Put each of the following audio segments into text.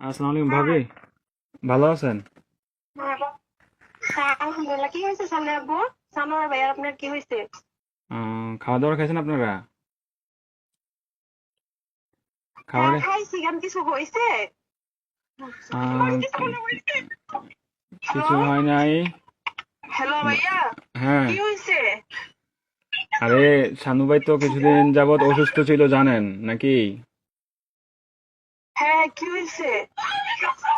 আসসালামু আলাইকুম ভাবি, ভালো আছেন? হ্যাঁ, আলহামদুলিল্লাহ। কি হয়েছে সামনে আব্বু? সানোয়ার ভাই আর আপনার কি হয়েছে? খাওয়া দাওয়া খাইছেন আপনারা? খাবার হ্যাঁ, খাইছি। কেন কিছু হয়েছে? কি- কিছু হয় নাই। হ্যালো ভাইয়া, হ্যাঁ, কি হয়েছে? আরে শানু ভাই তো কিছুদিন যাবত অসুস্থ ছিল জানেন নাকি? হ্যাঁ, কি হয়েছে?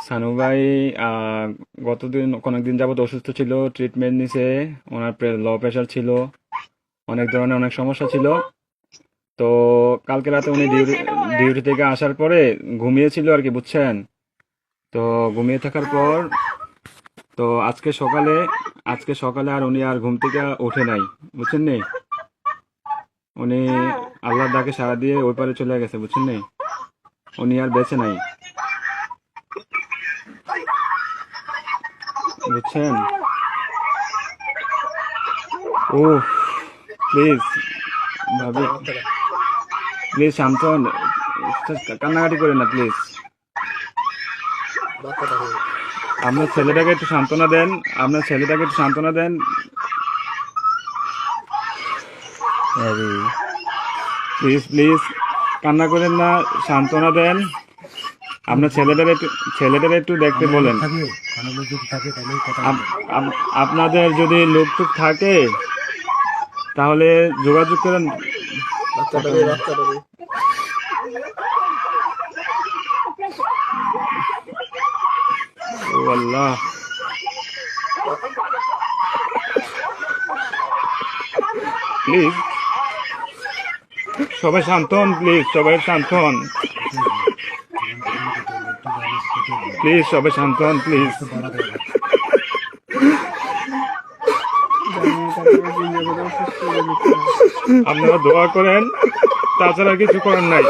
শানু ভাই আহ, অনেকদিন যাবত অসুস্থ ছিল, ট্রিটমেন্ট নিছে। ওনার লো প্রেশার ছিল, অনেক ধরনের অনেক সমস্যা ছিল। তো কালকে রাতে উনি কি হয়েছে এটা বলেন? ডিউটি থেকে আসার পরে ঘুমিয়েছিল আর কি, বুঝছেন? তো ঘুমিয়ে থাকার হ্যাঁ, পর তো আজকে সকালে আর উনি আর ঘুম থেকে ওঠে নাই, বুঝছেন নি? উনি হ্যাঁ। আল্লাহর ডাকে সাড়া দিয়ে ওই পারে চলে গেছে, বুঝছেন নি? উনি আর বেঁচে নাই, বুঝছেন? ও, প্লিজ ভাবি, প্লিজ শান্ত হন। কান্নাকাটি করেন না প্লিজ। আপনার ছেলেটাকে একটু সান্ত্বনা দেন। আপনার ছেলেটাকে একটু সান্ত্বনা দেন। আরে প্লিজ প্লিজ, কান্না করেন না, সান্ত্বনা দেন। আপনার ছেলেটার একটু দেখতে আমরা লোক বলেন। থাকে, কোনো লোক যদি থাকে তাহলেই কথা বলবে। আপনাদের যদি লোকটুক থাকে তাহলে যোগাযোগ করেন। কথা বলেন। ও আল্লাহ, প্লিজ সবাই শান্ত হন, প্লিজ সবাই শান্ত হন, কেটে উঠবে, জীবন কখনো কেটে উঠবে, একটু জানি কেটে উঠবে। প্লিজ সবাই শান্ত হন, প্লিজ। একটু বাড়া দেওয়া লাগবে। আপনারা দোয়া করেন, তাছাড়া কিছু করার নাই।